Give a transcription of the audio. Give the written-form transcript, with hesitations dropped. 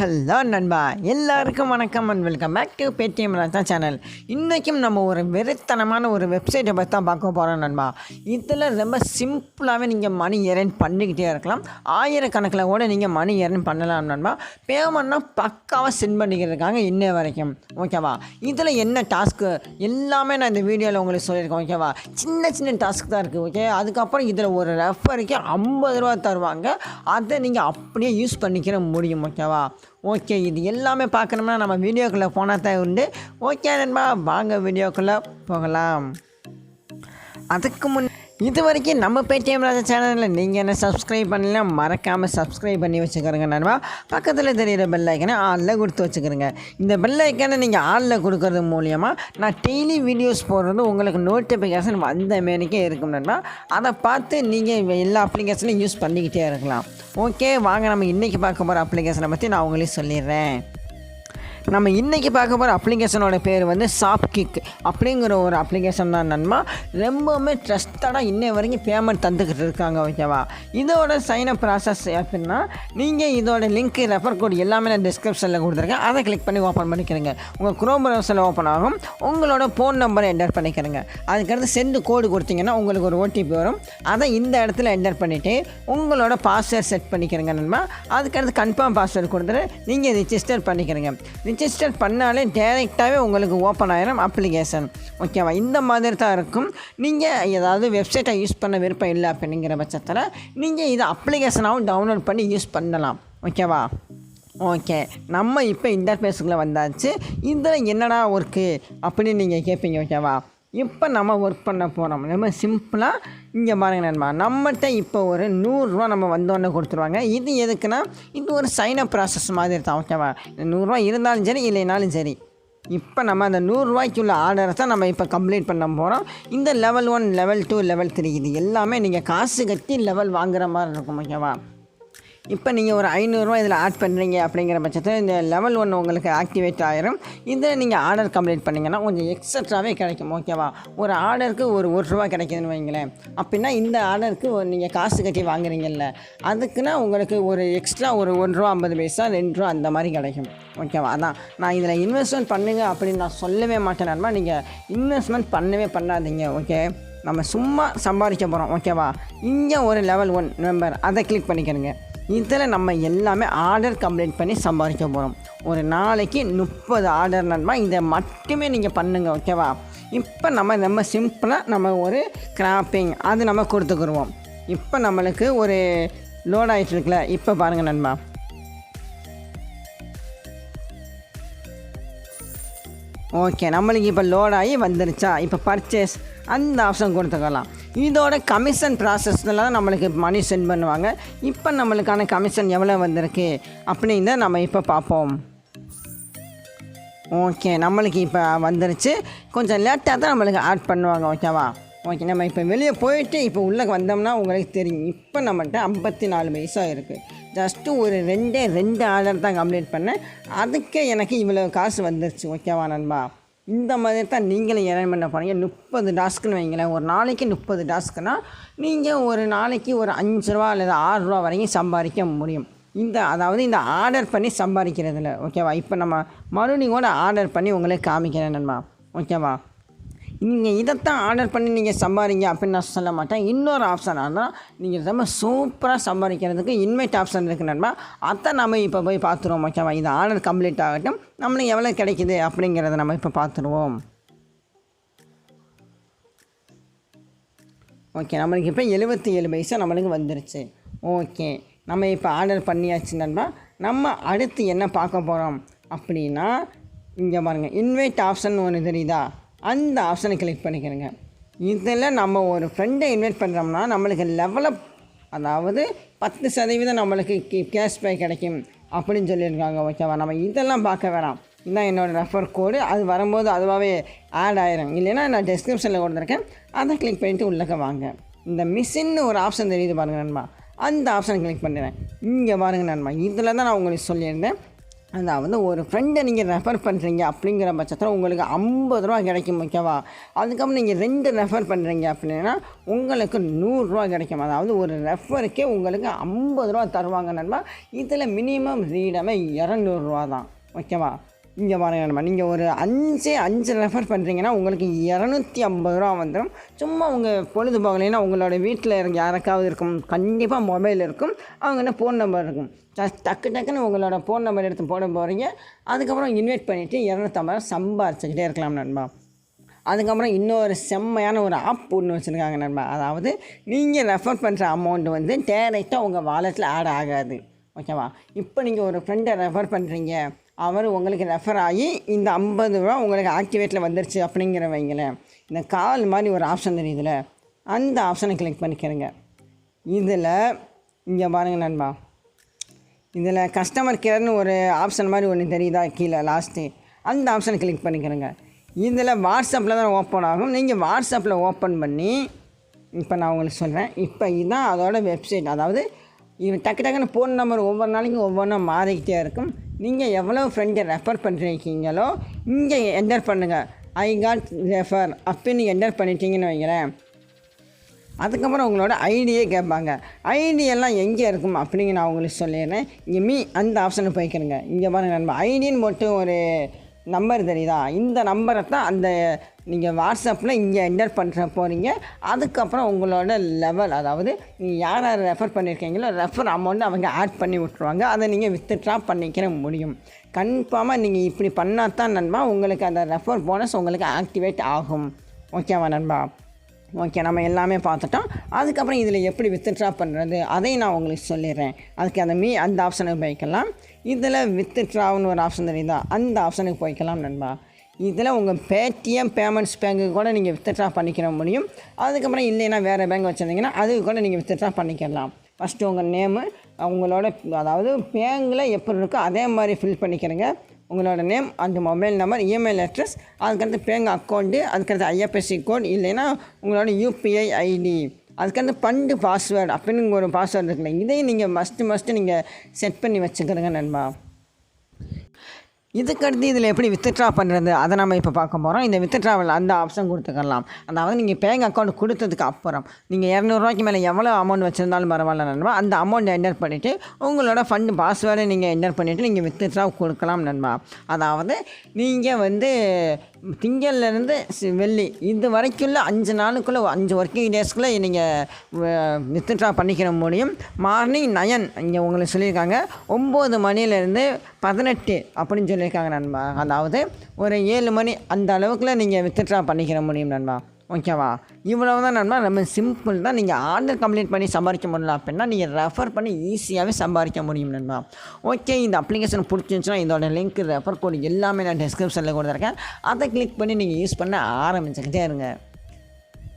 Hello நண்பா, எல்லாருக்கும் வணக்கம் and welcome back to paytmraja channel. இன்றைக்கும் நம்ம ஒரு வெறித்தனமான ஒரு வெப்சைட்டை பற்றி தான் பார்க்க போகிறோம் நண்பா. இதில் ரொம்ப சிம்பிளாகவே நீங்கள் மணி ஏர்ன் பண்ணிக்கிட்டே இருக்கலாம். ஆயிரக்கணக்கில் கூட நீங்கள் மணி ஏர்ன் பண்ணலாம் நண்பா. பேமெண்ட்னா பக்காவாக சென்ட் பண்ணிக்கிறதுக்காக இன்ன வரைக்கும் ஓகேவா. இதில் என்ன டாஸ்க்கு எல்லாமே நான் இந்த வீடியோவில் உங்களுக்கு சொல்லியிருக்கேன் ஓகேவா. சின்ன டாஸ்க் தான் இருக்குது ஓகே. அதுக்கப்புறம் இதில் ஒரு ரெஃபருக்கு 50 ரூபா தருவாங்க. அதை நீங்கள் அப்படியே யூஸ் பண்ணிக்கிற முடியும் ஓகேவா. ஓகே, இது எல்லாமே பார்க்கணும்னா நம்ம வீடியோக்குள்ளே போனால் தான் உண்டு. ஓகே நண்பா, வாங்க வீடியோக்குள்ளே போகலாம். அதுக்கு முன் இது வரைக்கும் நம்ம paytmraja சேனலில் நீங்கள் என்ன சப்ஸ்கிரைப் பண்ணலாம் மறக்காமல் சப்ஸ்கிரைப் பண்ணி வச்சுக்கிறங்க நண்பா. பக்கத்தில் தெரிகிற பெல் ஐக்கனை ஆளில் கொடுத்து வச்சுக்கிறங்க. இந்த பெல் ஐக்கனை நீங்கள் ஆளில் கொடுக்கறது மூலியமாக நான் டெய்லி வீடியோஸ் போடுறது உங்களுக்கு நோட்டிஃபிகேஷன் வந்த மாரிக்கே இருக்கும் நண்பா. அதை பார்த்து நீங்கள் எல்லா அப்ளிகேஷனையும் யூஸ் பண்ணிக்கிட்டே இருக்கலாம். ஓகே, வாங்க நம்ம இன்றைக்கி பார்க்க போகிற அப்ளிகேஷனை பற்றி நான் உங்களுக்கு சொல்லிடுறேன். நம்ம இன்றைக்கி பார்க்க போகிற அப்ளிகேஷனோட பேர் வந்து ஷாப்கிக் அப்படிங்கிற ஒரு அப்ளிகேஷன் தான் நண்பா. ரொம்பவுமே ட்ரஸ்டடாக இன்னை வரைக்கும் பேமெண்ட் தந்துக்கிட்டு இருக்காங்க ஓகேவா. இதோட சைனப் ப்ராசஸ் எப்படின்னா, நீங்கள் இதோட லிங்க் ரெஃபர் கோட் எல்லாமே நான் டிஸ்கிரிப்ஷனில் கொடுத்துருக்கேன். அதை கிளிக் பண்ணி ஓப்பன் பண்ணிக்கிறேங்க. உங்கள் குரோம் ப்ரௌசரில் ஓப்பன் ஆகும். உங்களோட ஃபோன் நம்பரை என்டர் பண்ணிக்கிறேங்க. அதுக்கடுத்து சென்ட் கோடு கொடுத்தீங்கன்னா உங்களுக்கு ஒரு ஓடிபி வரும். அதை இந்த இடத்துல என்டர் பண்ணிவிட்டு உங்களோட பாஸ்வேர்ட் செட் பண்ணிக்கிறேங்க நண்பா. அதுக்கடுத்து கன்ஃபார்ம் பாஸ்வேர்டு கொடுத்துட்டு நீங்கள் ரிஜிஸ்டர் பண்ணிக்கிறேங்க. ரிஜிஸ்டர் பண்ணாலே டேரெக்டாகவே உங்களுக்கு ஓப்பன் ஆகிடும் அப்ளிகேஷன் ஓகேவா. இந்த மாதிரி தான் இருக்கும். நீங்கள் ஏதாவது வெப்சைட்டை யூஸ் பண்ண விருப்பம் இல்லை அப்படிங்கிற பட்சத்தில் நீங்கள் இதை அப்ளிகேஷனாகவும் டவுன்லோட் பண்ணி யூஸ் பண்ணலாம் ஓகேவா. ஓகே, நம்ம இப்போ இன்டர்ஃபேஸுக்குள்ளே வந்தாச்சு. இதில் என்னடா ஒர்க்கு அப்படின்னு நீங்கள் கேட்பீங்க ஓகேவா. இப்போ நம்ம ஒர்க் பண்ண போகிறோம். நம்ம சிம்பிளாக இங்கே பாருங்கள் நண்பா, நம்மகிட்ட இப்போ ஒரு 100 ரூபா நம்ம வந்தோடனே கொடுத்துருவாங்க. இது எதுக்குன்னா, இது ஒரு சைனப் ப்ராசஸ் மாதிரி தான் ஓகேவா. 100 ரூபா இருந்தாலும் சரி இல்லைனாலும் சரி. இப்போ நம்ம அந்த 100 ரூபாய்க்குள்ள ஆர்டரை தான் நம்ம இப்போ கம்ப்ளீட் பண்ண போகிறோம். இந்த லெவல் 1 லெவல் 2 லெவல் 3 இது எல்லாமே நீங்கள் காசு கட்டி லெவல் வாங்குகிற மாதிரி இருக்கும் ஓகேவா. இப்போ நீங்கள் ஒரு 500 ரூபா இதில் ஆட் பண்ணுறீங்க அப்படிங்கிற பட்சத்தில் இந்த லெவல் 1 உங்களுக்கு ஆக்டிவேட் ஆகிரும். இதில் நீங்கள் ஆர்டர் கம்ப்ளீட் பண்ணிங்கன்னா கொஞ்சம் எக்ஸட்ராவே கிடைக்கும் ஓகேவா. ஒரு ஆர்டருக்கு ஒரு ரூபா கிடைக்குதுன்னு வைங்களேன். அப்படின்னா இந்த ஆர்டருக்கு நீங்கள் காசு கட்டி வாங்குறீங்கல்ல, அதுக்குன்னா உங்களுக்கு ஒரு எக்ஸ்ட்ரா ஒரு 1 ரூபா 50 பைசா 2 ரூபா அந்த மாதிரி கிடைக்கும் ஓகேவா. அதான் நான் இதில் இன்வெஸ்ட்மெண்ட் பண்ணுங்க அப்படின்னு நான் சொல்லவே மாட்டேன்னா, நீங்கள் இன்வெஸ்ட்மெண்ட் பண்ணவே பண்ணாதீங்க ஓகே. நம்ம சும்மா சம்பாதிக்க போகிறோம் ஓகேவா. இங்கே ஒரு லெவல் 1 மெம்பர் அதை கிளிக் பண்ணிக்கிறேங்க. இதில் நம்ம எல்லாமே ஆர்டர் கம்ப்ளீட் பண்ணி சம்பாதிக்க போகிறோம். ஒரு நாளைக்கு 30 ஆர்டர் நண்பா. இதை மட்டுமே நீங்கள் பண்ணுங்கள் ஓகேவா. இப்போ நம்ம சிம்பிளாக நம்ம ஒரு கிராப்பிங் அது நம்ம கொடுத்துக்குருவோம். இப்போ நம்மளுக்கு ஒரு லோட் ஆகிட்டு இருக்குல்ல, இப்போ பாருங்கள் நண்பா. ஓகே, நம்மளுக்கு இப்போ லோட் ஆகி வந்துருச்சா. இப்போ பர்ச்சேஸ் அந்த ஆப்ஷன் கொடுத்துக்கலாம். இதோட கமிஷன் ப்ராசஸில் தான் நம்மளுக்கு மணி சென்ட் பண்ணுவாங்க. இப்போ நம்மளுக்கான கமிஷன் எவ்வளோ வந்திருக்கு அப்படின்னு நம்ம இப்போ பார்ப்போம். ஓகே, நம்மளுக்கு இப்போ வந்துருச்சு. கொஞ்சம் லேட்டாக தான் நம்மளுக்கு ஆட் பண்ணுவாங்க ஓகேவா. ஓகே, நம்ம இப்போ வெளியே போயிட்டு இப்போ உள்ளே வந்தோம்னா உங்களுக்கு தெரியும். இப்போ நம்மகிட்ட 54 பைசா இருக்குது. ஜஸ்ட்டு ஒரு 2 ஆர்டர் தான் கம்ப்ளீட் பண்ணேன். அதுக்கு எனக்கு இவ்வளோ காசு வந்துருச்சு ஓகேவா நண்பா. இந்த மாதிரி தான் நீங்களும் ஏர்ன் பண்ண போகிறீங்க. 30 டாஸ்க்குன்னு வைங்களேன். ஒரு நாளைக்கு 30 டாஸ்க்குனால் நீங்கள் ஒரு நாளைக்கு ஒரு 5 ரூபா அல்லது 6 ரூபா வரைக்கும் சம்பாதிக்க முடியும். அதாவது இந்த ஆர்டர் பண்ணி சம்பாதிக்கிறதுல ஓகேவா. இப்போ நம்ம மறுபடியும் கூட ஆர்டர் பண்ணி உங்களுக்கு காமிக்கிறேன் நண்பா ஓகேவா. நீங்கள் இதைத்தான் ஆர்டர் பண்ணி நீங்கள் சம்பாதிங்க அப்படின்னு நான் சொல்ல மாட்டேன். இன்னொரு ஆப்ஷன் ஆனால் நீங்கள் ரொம்ப சூப்பராக சம்பாதிக்கிறதுக்கு இன்வைட் ஆப்ஷன் இருக்குது நண்பா. அதை நம்ம இப்போ போய் பார்த்துருவோம் ஓகேவா. இது ஆர்டர் கம்ப்ளீட் ஆகட்டும், நம்மளுக்கு எவ்வளோ கிடைக்குது அப்படிங்கிறத நம்ம இப்போ பார்த்துருவோம். ஓகே, நம்மளுக்கு இப்போ 77 பைசா நம்மளுக்கு வந்துருச்சு. ஓகே, நம்ம இப்போ ஆர்டர் பண்ணியாச்சு நண்பா. நம்ம அடுத்து என்ன பார்க்க போகிறோம் அப்படின்னா, இங்கே பாருங்கள் இன்வைட் ஆப்ஷன் ஒன்று தெரியுதா, அந்த ஆப்ஷனை கிளிக் பண்ணிக்கிறேங்க. இதில் நம்ம ஒரு ஃப்ரெண்டை இன்வைட் பண்ணுறோம்னா நம்மளுக்கு லெவலப், அதாவது 10% நம்மளுக்கு கேஷ்பேக் கிடைக்கும் அப்படின்னு சொல்லியிருக்காங்க ஓகேவா. நம்ம இதெல்லாம் பார்க்க வேணாம். இதுதான் என்னோடய ரெஃபர் கோடு. அது வரும்போது அதுவாகவே ஆட் ஆயிரும். இல்லைன்னா நான் டிஸ்கிரிப்ஷனில் கொடுத்துருக்கேன். அதை கிளிக் பண்ணிவிட்டு உள்ளக்க வாங்க. இந்த மிஷின்னு ஒரு ஆப்ஷன் தெரியுது பாருங்கள் நண்பா, அந்த ஆப்ஷனை கிளிக் பண்ணுறேன். இங்கே பாருங்கள் நண்பா, இதில் தான் நான் உங்களுக்கு சொல்லியிருந்தேன் அதாவது ஒரு ஃப்ரெண்டை நீங்கள் ரெஃபர் பண்ணுறீங்க அப்படிங்கிற பட்சத்தில் உங்களுக்கு 50 ரூபா கிடைக்கும், ஓகேவா? அதுக்கப்புறம் நீங்கள் 2 ரெஃபர் பண்ணுறீங்க அப்படின்னா உங்களுக்கு 100 ரூபா கிடைக்கும். அதாவது ஒரு ரெஃபருக்கே உங்களுக்கு 50 ரூபா தருவாங்க நண்பா. இதில் மினிமம் ரீடமே 200 ரூபா தான், ஓகேவா? இங்கே பாருங்க நண்பா, நீங்கள் ஒரு 5 ரெஃபர் பண்ணுறீங்கன்னா உங்களுக்கு 250 ரூபா வந்துடும். சும்மா உங்கள் பொழுது போகலைன்னா உங்களோட வீட்டில் யாருக்காவது இருக்கும், கண்டிப்பாக மொபைல் இருக்கும், அவங்கள்ட்ட ஃபோன் நம்பர் இருக்கும். டக்குன்னு உங்களோட ஃபோன் நம்பர் எடுத்து போட போகிறீங்க. அதுக்கப்புறம் இன்வைட் பண்ணிவிட்டு 250 ரூபா சம்பாரிச்சுக்கிட்டே இருக்கலாம் நண்பா. அதுக்கப்புறம் இன்னொரு செம்மையான ஒரு ஆப் ஒன்று வச்சுருக்காங்க நண்பா. அதாவது நீங்கள் ரெஃபர் பண்ணுற அமௌண்ட் வந்து டேரெக்டாக உங்கள் வாலெட்டில் ஆட் ஆகாது, ஓகேவா? இப்போ நீங்கள் ஒரு ஃப்ரெண்டை ரெஃபர் பண்ணுறீங்க, அவர் உங்களுக்கு ரெஃபர் ஆகி இந்த 50 ரூபா உங்களுக்கு ஆக்டிவேட்டில் வந்துருச்சு அப்படிங்கிற வைங்களேன். இந்த கால் மாதிரி ஒரு ஆப்ஷன் தெரியுதுல, அந்த ஆப்ஷனை கிளிக் பண்ணிக்கிறேங்க. இதில் இங்கே பாருங்கள் நண்பா, இதில் கஸ்டமர் கேர்னு ஒரு ஆப்ஷன் மாதிரி ஒன்று தெரியுதா கீழே லாஸ்ட்டு, அந்த ஆப்ஷனை கிளிக் பண்ணிக்கிறேங்க. இதில் வாட்ஸ்அப்பில் தான் ஓப்பன் ஆகும். நீங்கள் வாட்ஸ்அப்பில் ஓப்பன் பண்ணி, இப்போ நான் உங்களுக்கு சொல்கிறேன், இப்போ இதுதான் அதோட வெப்சைட். அதாவது இது டக்குன்னு ஃபோன் நம்பர் ஒவ்வொரு நாளைக்கும் ஒவ்வொன்றா மாறிக்கிட்டே இருக்கும். நீங்கள் எவ்வளோ ஃப்ரெண்டை ரெஃபர் பண்ணிருக்கீங்களோ இங்கே என்டர் பண்ணுங்கள். ஐ காட் ரெஃபர் அப்படின்னு என்டர் பண்ணிட்டீங்கன்னு வைங்களேன். அதுக்கப்புறம் உங்களோட ஐடியே கேட்பாங்க. ஐடியெல்லாம் எங்கே இருக்கும் அப்படிங்க நான் உங்களுக்கு சொல்லிடுறேன். இங்கே அந்த ஆப்ஷனுக்கு போய்க்கிறேங்க. இங்கே பாருங்கள் நண்பா, ஐடின்னு மட்டும் ஒரு நம்பர் தெரியுதா, இந்த நம்பரை தான் அந்த நீங்கள் வாட்ஸ்அப்பில் இங்கே என்டர் பண்ணுற போகிறீங்க. அதுக்கப்புறம் உங்களோட லெவல், அதாவது நீங்கள் யார் யார் ரெஃபர் பண்ணியிருக்கீங்களோ ரெஃபர் அமௌண்ட்டு அவங்க ஆட் பண்ணி விட்ருவாங்க. அதை நீங்கள் வித்ட்ரா பண்ணிக்கிற முடியும். கன்ஃபார்மாக நீங்கள் இப்படி பண்ணால் தான் நண்பா உங்களுக்கு அந்த ரெஃபர் போனஸ் உங்களுக்கு ஆக்டிவேட் ஆகும், ஓகேவா நண்பா? ஓகே, நம்ம எல்லாமே பார்த்துட்டோம். அதுக்கப்புறம் இதில் எப்படி வித்ட்ரா பண்ணுறது அதையும் நான் உங்களுக்கு சொல்லிடுறேன். அதுக்கு அந்த ஆப்ஷனுக்கு போய்க்கலாம். இதில் வித்ட்ரான்னு ஒரு ஆப்ஷன் தெரியுதா, அந்த ஆப்ஷனுக்கு போய்க்கலாம் நண்பா. இதில் உங்கள் பேடிஎம் பேமெண்ட்ஸ் பேங்க்குக்கு கூட நீங்கள் வித்ட்ரா பண்ணிக்கிற முடியும். அதுக்கப்புறம் இல்லைன்னா வேறு பேங்க் வச்சுருந்தீங்கன்னா அதுக்கு கூட நீங்கள் வித்ட்ரா பண்ணிக்கலாம். ஃபஸ்ட்டு உங்கள் நேமு, உங்களோட அதாவது பேங்கில் எப்படி இருக்கோ அதே மாதிரி ஃபில் பண்ணிக்கிறேங்க. உங்களோட நேம், அந்த மொபைல் நம்பர், இமெயில் அட்ரஸ், அதுக்கடுத்து பேங்க் அக்கௌண்ட்டு, அதுக்கடுத்து ஐஎஃப்எஸ்சி கோட், இல்லைன்னா உங்களோட யூபிஐ ஐடி, அதுக்கடுத்து ஃபண்டு பாஸ்வேர்டு அப்படின்னு ஒரு பாஸ்வேர்டு இருக்குல்ல, இதையும் நீங்கள் மஸ்ட்டு நீங்கள் செட் பண்ணி வச்சுக்கிறங்க நண்பா. இதுக்கடுத்து இதில் எப்படி வித்ட்ரா பண்ணுறது அதை நம்ம இப்போ பார்க்க போகிறோம். இந்த வித்ட்ராவில் அந்த ஆப்ஷன் கொடுத்துக்கலாம். அதாவது நீங்கள் பேங்க் அக்கௌண்ட் கொடுத்ததுக்கு அப்புறம் நீங்கள் 200 ரூபாய்க்கு மேலே எவ்வளோ அமௌண்ட் வச்சுருந்தாலும் பரவாயில்ல நண்பா, அந்த அமௌண்ட்டை என்டர் பண்ணிவிட்டு உங்களோட ஃபண்டு பாஸ்வேர்டை நீங்கள் என்டர் பண்ணிவிட்டு நீங்கள் வித்ட்ரா கொடுக்கலாம் நண்பா. அதாவது நீங்கள் வந்து திங்கள்லேருந்து வெள்ளி இது வரைக்குள்ள 5 நாளுக்குள்ளே 5 ஒர்க்கிங் டேஸ்க்குள்ளே நீங்கள் வித்ட்ரா பண்ணிக்கிற முடியும். மார்னிங் 9 இங்கே உங்களுக்கு சொல்லியிருக்காங்க, 9 மணிலேருந்து 18 அப்படின்னு சொல்லியிருக்காங்க நண்பா. அதாவது ஒரு 7 மணி அந்த அளவுக்குள்ள நீங்கள் வித்ட்ரா பண்ணிக்கிற முடியும் நண்பா, ஓகேவா? இவ்வளவு தான் நண்பா, நம்ம சிம்பிள் தான். நீங்கள் ஆர்டர் கம்ப்ளீட் பண்ணி சம்பாதிக்க முடியல அப்படின்னா நீங்கள் ரெஃபர் பண்ணி ஈஸியாகவே சம்பாதிக்க முடியும் நண்பா. ஓகே, இந்த அப்ளிகேஷன் பிடிச்சிருந்துச்சுன்னா இதோட லிங்க், ரெஃபர் கோட் எல்லாமே நான் டிஸ்கிரிப்ஷனில் கொடுத்துருக்கேன். அதை கிளிக் பண்ணி நீங்கள் யூஸ் பண்ண ஆரம்பிச்சுக்கிட்டே இருங்க.